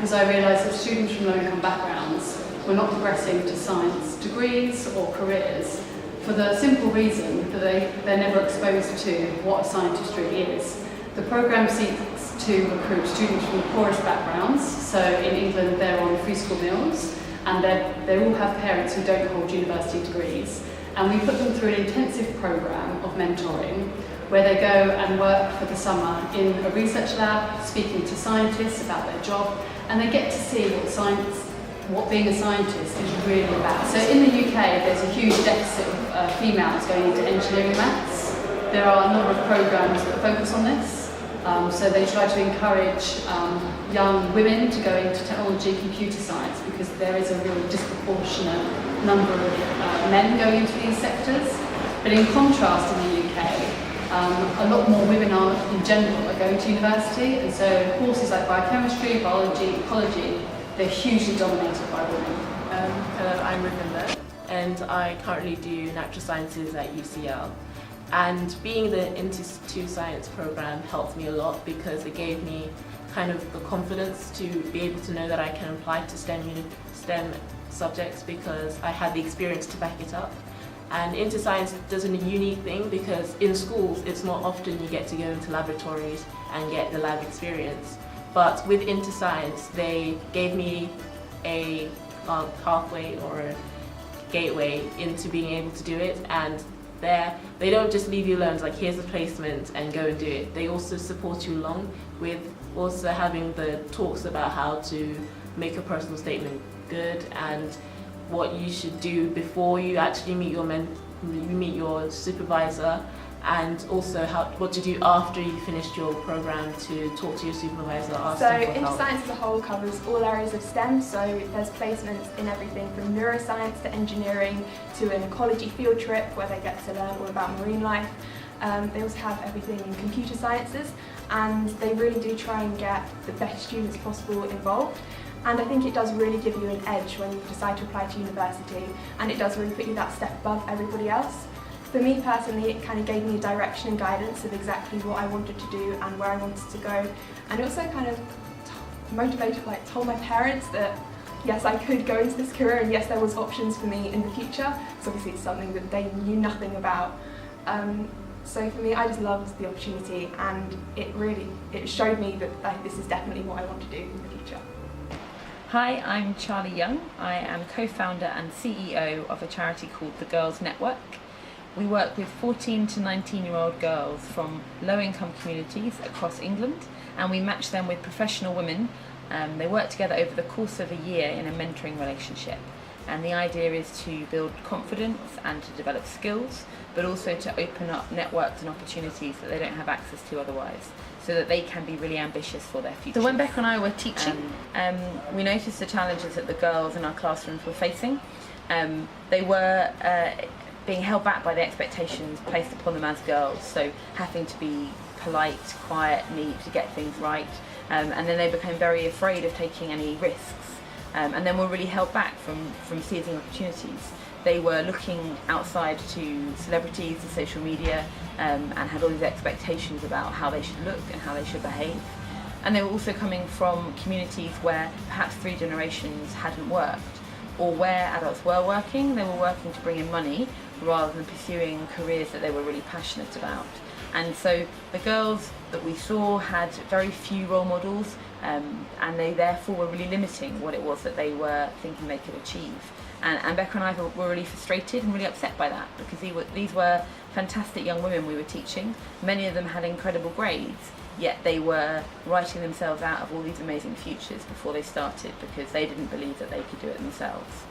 because I realised that students from low-income backgrounds were not progressing to science degrees or careers for the simple reason that they're never exposed to what a scientist really is. The programme seeks to recruit students from the poorest backgrounds, so in England they're on free school meals, and they all have parents who don't hold university degrees. And we put them through an intensive programme of mentoring where they go and work for the summer in a research lab, speaking to scientists about their job, and they get to see what being a scientist is really about. So in the UK, there's a huge deficit of females going into engineering maths. There are a number of programmes that focus on this. So they try to encourage young women to go into technology, computer science, because there is a real disproportionate number of men going into these sectors. But in contrast, in the UK, a lot more women in general are going to university, and so courses like biochemistry, biology, ecology, they're hugely dominated by women. Hello, I'm Ravinda, and I currently do natural sciences at UCL. And being the Into Science program helped me a lot because it gave me kind of the confidence to be able to know that I can apply to STEM subjects because I had the experience to back it up. And Into Science does a unique thing because in schools it's not often you get to go into laboratories and get the lab experience. But with Into Science, they gave me a pathway or a gateway into being able to do it, and they don't just leave you alone, it's like here's the placement and go and do it. They also support you along with also having the talks about how to make a personal statement good and what you should do before you actually meet your supervisor, and also what to do after you finished your program to talk to your supervisor. So Into Science as a whole covers all areas of STEM, so there's placements in everything from neuroscience to engineering to an ecology field trip where they get to learn all about marine life. They also have everything in computer sciences, and they really do try and get the best students possible involved. And I think it does really give you an edge when you decide to apply to university, and it does really put you that step above everybody else. For me personally, it kind of gave me a direction and guidance of exactly what I wanted to do and where I wanted to go, and it also kind of told my parents that yes, I could go into this career and yes, there was options for me in the future, because obviously it's something that they knew nothing about. So for me, I just loved the opportunity, and it showed me that this is definitely what I want to do in the future. Hi, I'm Charlie Young. I am co-founder and CEO of a charity called the Girls Network. We work with 14 to 19-year-old girls from low-income communities across England, and we match them with professional women. They work together over the course of a year in a mentoring relationship. And the idea is to build confidence and to develop skills, but also to open up networks and opportunities that they don't have access to otherwise, so that they can be really ambitious for their future. So when Becca and I were teaching, we noticed the challenges that the girls in our classrooms were facing. They were being held back by the expectations placed upon them as girls, so having to be polite, quiet, neat, to get things right, and then they became very afraid of taking any risks, and then were really held back from seizing opportunities. They were looking outside to celebrities, to social media, and had all these expectations about how they should look and how they should behave. And they were also coming from communities where perhaps 3 generations hadn't worked, or where adults were working, they were working to bring in money rather than pursuing careers that they were really passionate about. And so the girls that we saw had very few role models, and they therefore were really limiting what it was that they were thinking they could achieve. And Becca and I were really frustrated and really upset by that, because these were fantastic young women we were teaching. Many of them had incredible grades, yet they were writing themselves out of all these amazing futures before they started, because they didn't believe that they could do it themselves.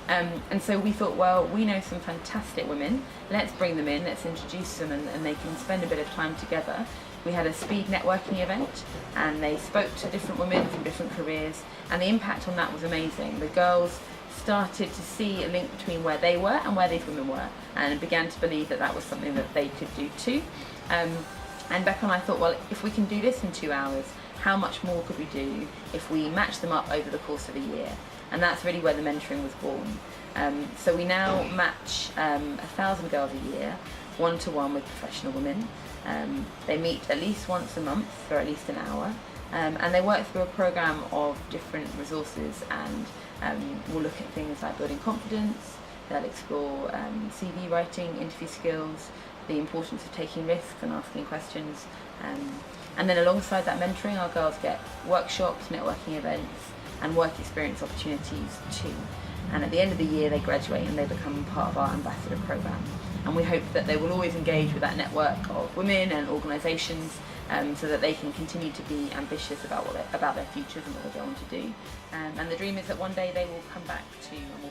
And so we thought, well, we know some fantastic women, let's bring them in, let's introduce them, and they can spend a bit of time together. We had a speed networking event, and they spoke to different women from different careers, and the impact on that was amazing. The girls started to see a link between where they were and where these women were, and began to believe that that was something that they could do too. And Becca and I thought, well, if we can do this in 2 hours, how much more could we do if we match them up over the course of a year? And that's really where the mentoring was born. So we now match 1,000 girls a year, one-to-one with professional women. They meet at least once a month for at least an hour, And they work through a programme of different resources, and will look at things like building confidence. They'll explore CV writing, interview skills, the importance of taking risks and asking questions. And then alongside that mentoring, our girls get workshops, networking events and work experience opportunities too. And at the end of the year they graduate and they become part of our ambassador programme. And we hope that they will always engage with that network of women and organisations, so that they can continue to be ambitious about their futures and what they go on to do. And the dream is that one day they will come back to and